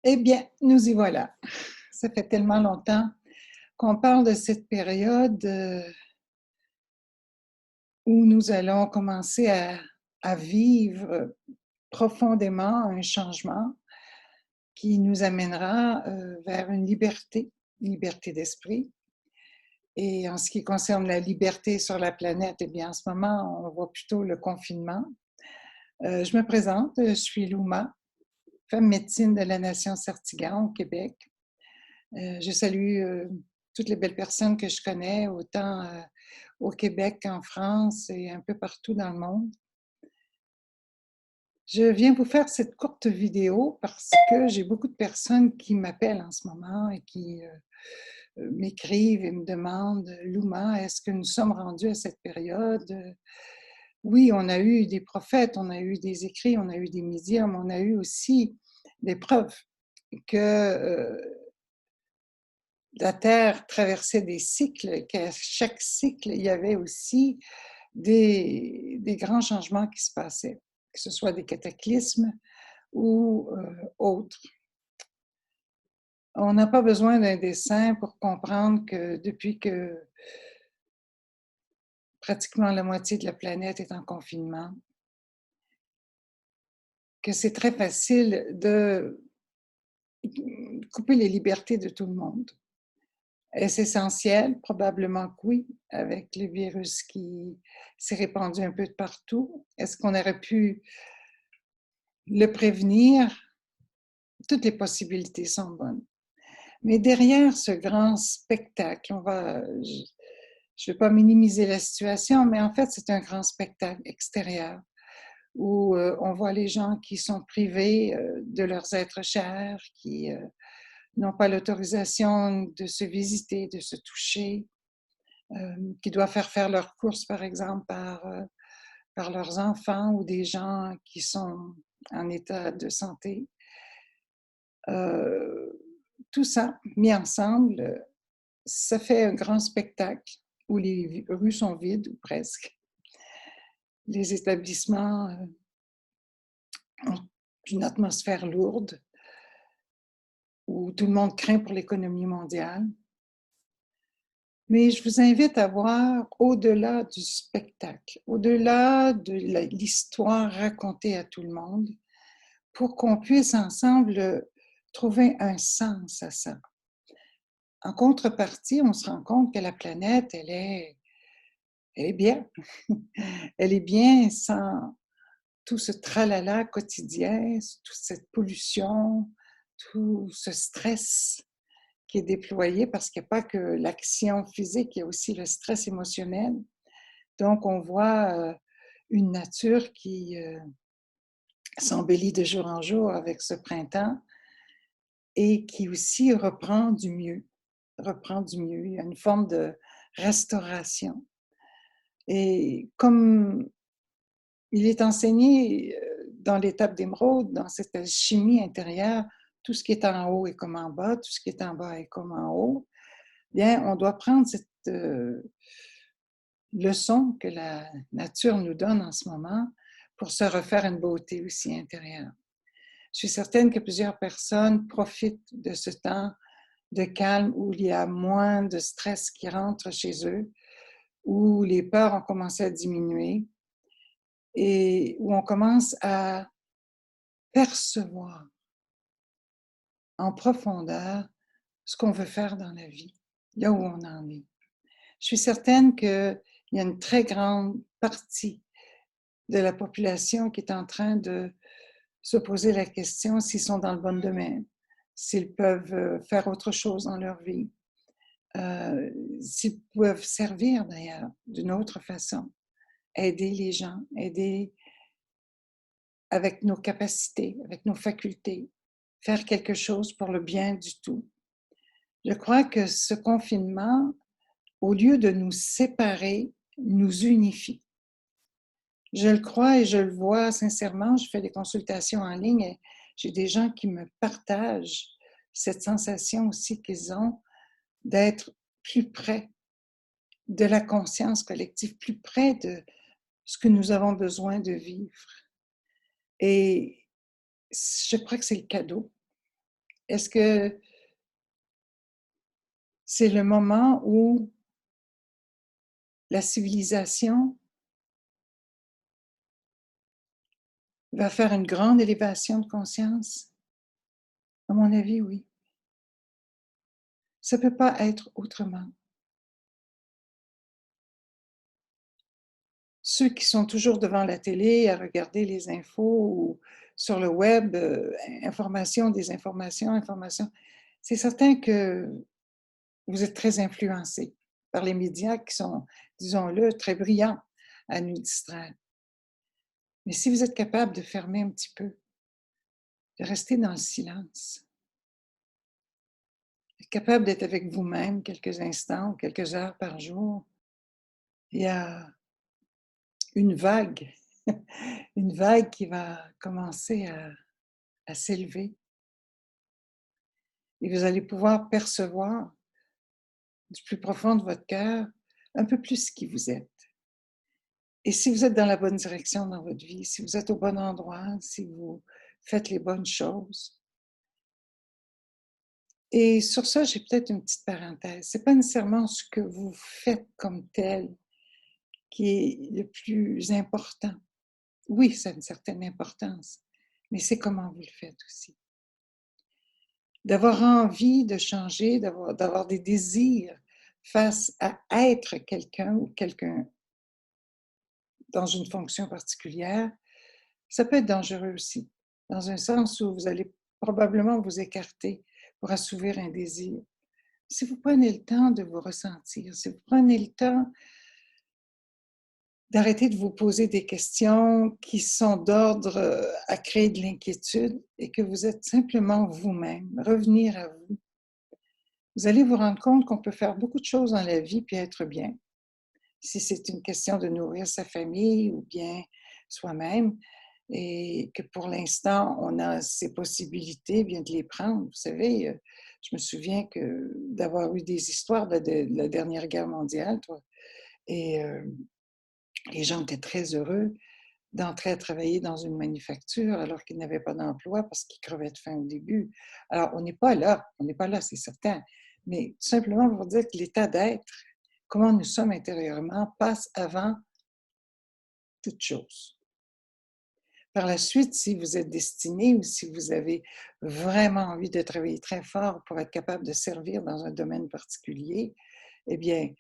Eh bien, nous y voilà. Ça fait tellement longtemps qu'on parle de cette période où nous allons commencer à vivre profondément un changement qui nous amènera vers une liberté d'esprit. Et en ce qui concerne la liberté sur la planète, eh bien, en ce moment, on voit plutôt le confinement. Je me présente, je suis Louma, femme médecine de la Nation Sartigan au Québec. Je salue toutes les belles personnes que je connais, autant au Québec qu'en France et un peu partout dans le monde. Je viens vous faire cette courte vidéo parce que j'ai beaucoup de personnes qui m'appellent en ce moment et qui m'écrivent et me demandent: Louma, est-ce que nous sommes rendus à cette période? Oui, on a eu des prophètes, on a eu des écrits, on a eu des médiums, on a eu aussi des preuves que la Terre traversait des cycles, qu'à chaque cycle, il y avait aussi des grands changements qui se passaient, que ce soit des cataclysmes ou autres. On n'a pas besoin d'un dessin pour comprendre que depuis que pratiquement la moitié de la planète est en confinement, que c'est très facile de couper les libertés de tout le monde. Est-ce essentiel? Probablement que oui, avec le virus qui s'est répandu un peu de partout. Est-ce qu'on aurait pu le prévenir? Toutes les possibilités sont bonnes. Mais derrière ce grand spectacle, je ne vais pas minimiser la situation, mais en fait, c'est un grand spectacle extérieur où on voit les gens qui sont privés de leurs êtres chers, qui n'ont pas l'autorisation de se visiter, de se toucher, qui doivent faire leurs courses, par exemple, par leurs enfants ou des gens qui sont en état de santé. Tout ça mis ensemble, ça fait un grand spectacle où les rues sont vides, ou presque. Les établissements ont une atmosphère lourde, où tout le monde craint pour l'économie mondiale. Mais je vous invite à voir au-delà du spectacle, au-delà de l'histoire racontée à tout le monde, pour qu'on puisse ensemble trouver un sens à ça. En contrepartie, on se rend compte que la planète, elle est bien. Elle est bien sans tout ce tralala quotidien, toute cette pollution, tout ce stress qui est déployé, parce qu'il n'y a pas que l'action physique, il y a aussi le stress émotionnel. Donc, on voit une nature qui s'embellit de jour en jour avec ce printemps et qui aussi reprend du mieux. Il y a une forme de restauration. Et comme il est enseigné dans l'étape d'émeraude, dans cette alchimie intérieure, tout ce qui est en haut est comme en bas, tout ce qui est en bas est comme en haut. Bien, on doit prendre cette leçon que la nature nous donne en ce moment pour se refaire une beauté aussi intérieure. Je suis certaine que plusieurs personnes profitent de ce temps de calme où il y a moins de stress qui rentre chez eux, où les peurs ont commencé à diminuer et où on commence à percevoir en profondeur ce qu'on veut faire dans la vie, là où on en est. Je suis certaine qu'il y a une très grande partie de la population qui est en train de se poser la question s'ils sont dans le bon domaine, s'ils peuvent faire autre chose dans leur vie, s'ils peuvent servir d'ailleurs d'une autre façon, aider les gens, aider avec nos capacités, avec nos facultés, faire quelque chose pour le bien du tout. Je crois que ce confinement, au lieu de nous séparer, nous unifie. Je le crois et je le vois sincèrement. Je fais des consultations en ligne et j'ai des gens qui me partagent cette sensation aussi qu'ils ont d'être plus près de la conscience collective, plus près de ce que nous avons besoin de vivre. Et je crois que c'est le cadeau Est-ce que c'est le moment où la civilisation va faire une grande élévation de conscience? À mon avis, oui. Ça ne peut pas être autrement. Ceux qui sont toujours devant la télé à regarder les infos ou sur le web, information, désinformation, information, c'est certain que vous êtes très influencés par les médias qui sont, disons-le, très brillants à nous distraire. Mais si vous êtes capable de fermer un petit peu, de rester dans le silence, être capable d'être avec vous-même quelques instants ou quelques heures par jour, il y a une vague, une vague qui va commencer à s'élever. Et vous allez pouvoir percevoir du plus profond de votre cœur un peu plus qui vous êtes. Et si vous êtes dans la bonne direction dans votre vie, si vous êtes au bon endroit, si vous faites les bonnes choses. Et sur ça, j'ai peut-être une petite parenthèse. Ce n'est pas nécessairement ce que vous faites comme tel qui est le plus important. Oui, ça a une certaine importance, mais c'est comment vous le faites aussi. D'avoir envie de changer, d'avoir des désirs face à être quelqu'un ou quelqu'un dans une fonction particulière, ça peut être dangereux aussi, dans un sens où vous allez probablement vous écarter pour assouvir un désir. Si vous prenez le temps de vous ressentir, si vous prenez le temps d'arrêter de vous poser des questions qui sont d'ordre à créer de l'inquiétude et que vous êtes simplement vous-même, revenir à vous, vous allez vous rendre compte qu'on peut faire beaucoup de choses dans la vie puis être bien. Si c'est une question de nourrir sa famille ou bien soi-même, et que pour l'instant, on a ces possibilités, bien de les prendre. Vous savez, je me souviens d'avoir eu des histoires de la dernière guerre mondiale, et les gens étaient très heureux d'entrer à travailler dans une manufacture alors qu'ils n'avaient pas d'emploi parce qu'ils crevaient de faim au début. Alors, on n'est pas là, c'est certain, mais tout simplement pour dire que l'état d'être, comment nous sommes intérieurement, passe avant toute chose. Par la suite, si vous êtes destiné ou si vous avez vraiment envie de travailler très fort pour être capable de servir dans un domaine particulier, eh bien,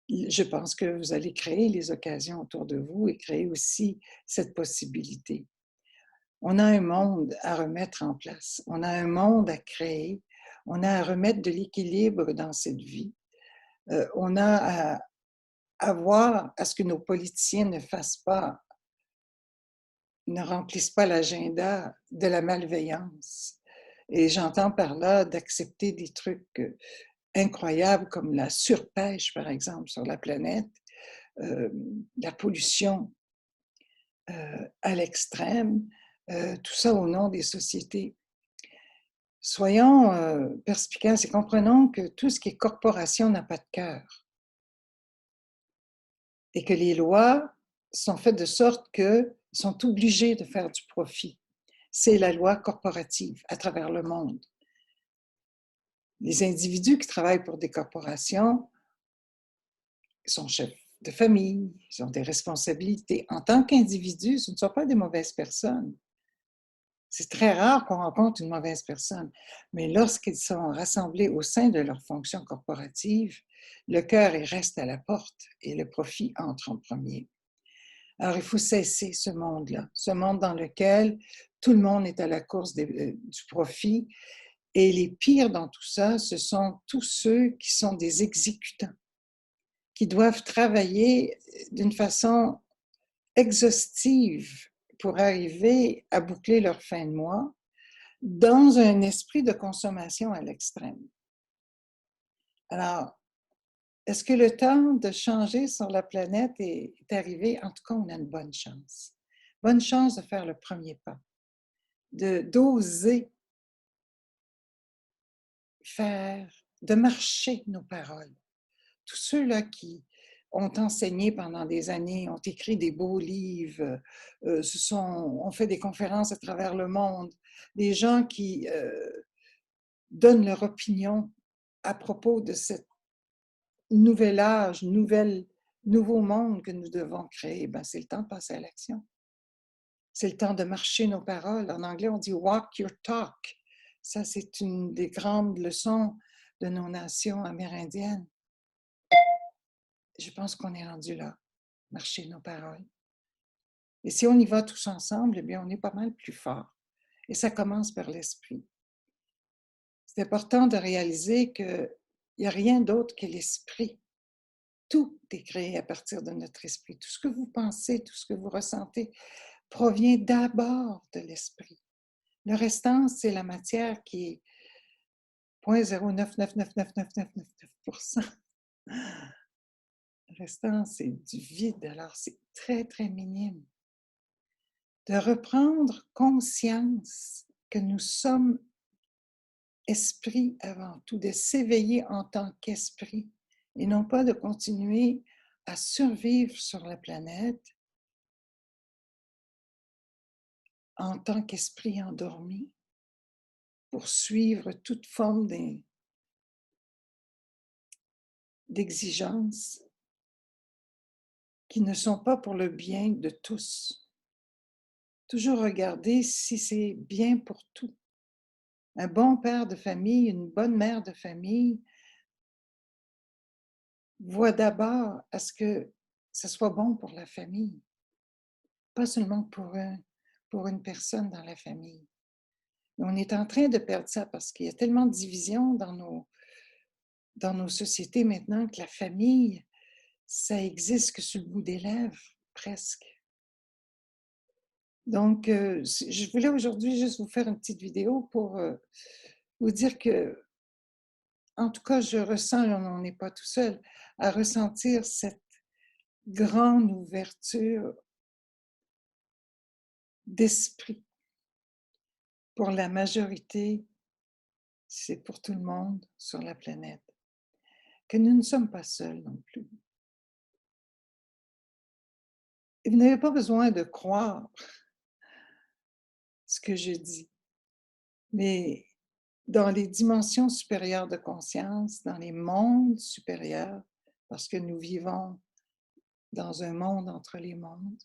je pense que vous allez créer les occasions autour de vous et créer aussi cette possibilité. On a un monde à remettre en place, on a un monde à créer, on a à remettre de l'équilibre dans cette vie. On a à voir à ce que nos politiciens ne fassent pas, ne remplissent pas l'agenda de la malveillance. Et j'entends par là d'accepter des trucs incroyables comme la surpêche, par exemple, sur la planète, la pollution à l'extrême, tout ça au nom des sociétés. Soyons perspicaces et comprenons que tout ce qui est corporation n'a pas de cœur et que les lois sont faites de sorte qu'ils sont obligés de faire du profit. C'est la loi corporative à travers le monde. Les individus qui travaillent pour des corporations sont chefs de famille, ils ont des responsabilités. En tant qu'individus, ce ne sont pas des mauvaises personnes. C'est très rare qu'on rencontre une mauvaise personne, mais lorsqu'ils sont rassemblés au sein de leur fonction corporative, le cœur reste à la porte et le profit entre en premier. Alors, il faut cesser ce monde-là, ce monde dans lequel tout le monde est à la course du profit. Et les pires dans tout ça, ce sont tous ceux qui sont des exécutants, qui doivent travailler d'une façon exhaustive pour arriver à boucler leur fin de mois dans un esprit de consommation à l'extrême. Alors, est-ce que le temps de changer sur la planète est arrivé? En tout cas, on a une bonne chance. Bonne chance de faire le premier pas, d'oser faire, de marcher nos paroles. Tous ceux-là qui ont enseigné pendant des années, ont écrit des beaux livres, ont fait des conférences à travers le monde, des gens qui donnent leur opinion à propos de ce nouvel âge, nouveau monde que nous devons créer. Ben, c'est le temps de passer à l'action. C'est le temps de marcher nos paroles. En anglais, on dit « walk your talk ». Ça, c'est une des grandes leçons de nos nations amérindiennes. Je pense qu'on est rendu là, marcher nos paroles. Et si on y va tous ensemble, eh bien, on est pas mal plus fort. Et ça commence par l'esprit. C'est important de réaliser qu'il n'y a rien d'autre que l'esprit. Tout est créé à partir de notre esprit. Tout ce que vous pensez, tout ce que vous ressentez provient d'abord de l'esprit. Le restant, c'est la matière qui est 0,099999999%. Le restant, c'est du vide. Alors, c'est très, très minime. De reprendre conscience que nous sommes esprit avant tout, de s'éveiller en tant qu'esprit et non pas de continuer à survivre sur la planète en tant qu'esprit endormi pour suivre toute forme d'exigences qui ne sont pas pour le bien de tous. Toujours regarder si c'est bien pour tout. Un bon père de famille, une bonne mère de famille voit d'abord à ce que ce soit bon pour la famille, pas seulement pour une personne dans la famille. Et on est en train de perdre ça parce qu'il y a tellement de divisions dans nos sociétés maintenant que la famille, ça existe que sur le bout des lèvres, presque. Donc, je voulais aujourd'hui juste vous faire une petite vidéo pour vous dire que, en tout cas, je ressens, on n'est pas tout seul, à ressentir cette grande ouverture d'esprit pour la majorité, c'est pour tout le monde sur la planète, que nous ne sommes pas seuls non plus. Et vous n'avez pas besoin de croire ce que je dis, mais dans les dimensions supérieures de conscience, dans les mondes supérieurs, parce que nous vivons dans un monde entre les mondes,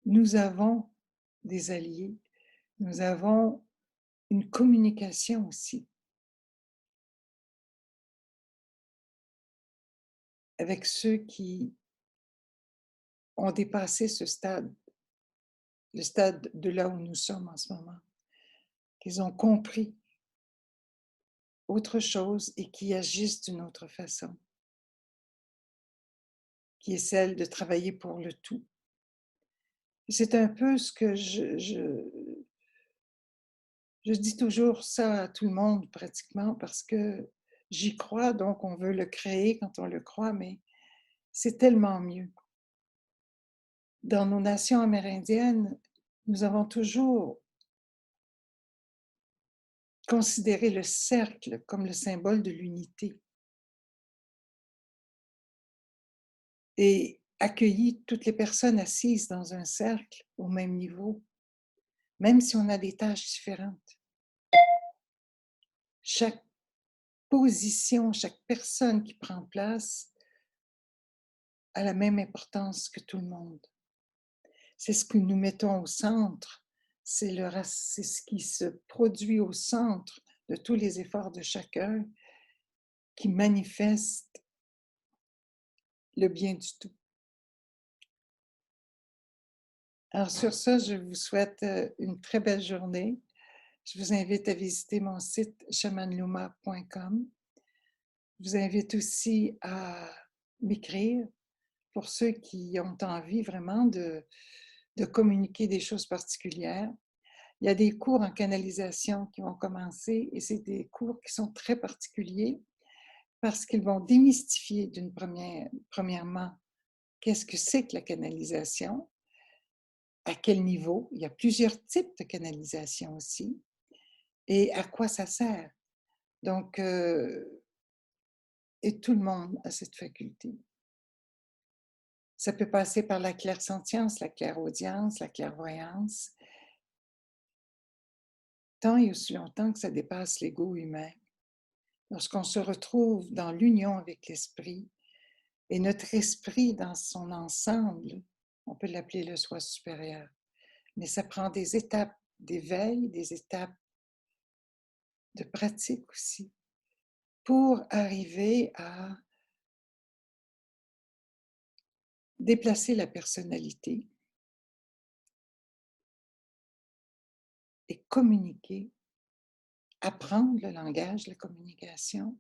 nous avons des alliés, nous avons une communication aussi avec ceux qui ont dépassé ce stade, le stade de là où nous sommes en ce moment, qu'ils ont compris autre chose et qui agissent d'une autre façon, qui est celle de travailler pour le tout. C'est un peu ce que je dis toujours ça à tout le monde pratiquement parce que j'y crois, donc on veut le créer quand on le croit, mais c'est tellement mieux. Dans nos nations amérindiennes, nous avons toujours considéré le cercle comme le symbole de l'unité et accueilli toutes les personnes assises dans un cercle au même niveau, même si on a des tâches différentes. Chaque position, chaque personne qui prend place a la même importance que tout le monde. C'est ce que nous mettons au centre, c'est ce qui se produit au centre de tous les efforts de chacun qui manifeste le bien du tout. Alors sur ça, je vous souhaite une très belle journée. Je vous invite à visiter mon site shamanluma.com. Je vous invite aussi à m'écrire pour ceux qui ont envie vraiment de communiquer des choses particulières. Il y a des cours en canalisation qui vont commencer et c'est des cours qui sont très particuliers parce qu'ils vont démystifier premièrement, qu'est-ce que c'est que la canalisation, à quel niveau, il y a plusieurs types de canalisation aussi, et à quoi ça sert. Donc, et tout le monde a cette faculté. Ça peut passer par la clairsentience, la clairaudience, la clairvoyance. tant et aussi longtemps que ça dépasse l'ego humain. Lorsqu'on se retrouve dans l'union avec l'esprit, et notre esprit dans son ensemble, on peut l'appeler le soi supérieur, mais ça prend des étapes d'éveil, des étapes de pratique aussi, pour arriver à déplacer la personnalité et communiquer, apprendre le langage, la communication,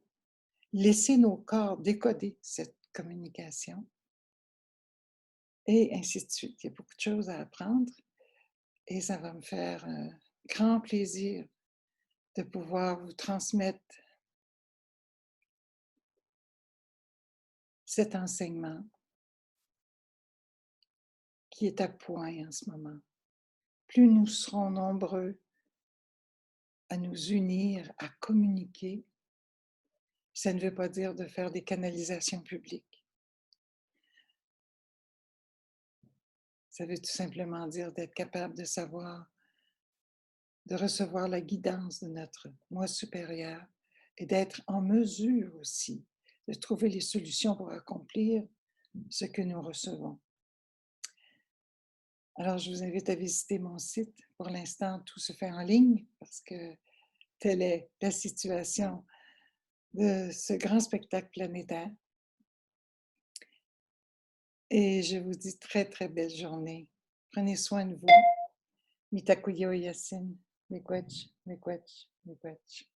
laisser nos corps décoder cette communication, et ainsi de suite. Il y a beaucoup de choses à apprendre et ça va me faire un grand plaisir de pouvoir vous transmettre cet enseignement qui est à point en ce moment. Plus nous serons nombreux à nous unir, à communiquer, ça ne veut pas dire de faire des canalisations publiques. Ça veut tout simplement dire d'être capable de savoir, de recevoir la guidance de notre moi supérieur et d'être en mesure aussi de trouver les solutions pour accomplir ce que nous recevons. Alors, je vous invite à visiter mon site. Pour l'instant, tout se fait en ligne parce que telle est la situation de ce grand spectacle planétaire. Et je vous dis très, très belle journée. Prenez soin de vous. Mitakuyo Yasin. Miigwech, miigwech, miigwech.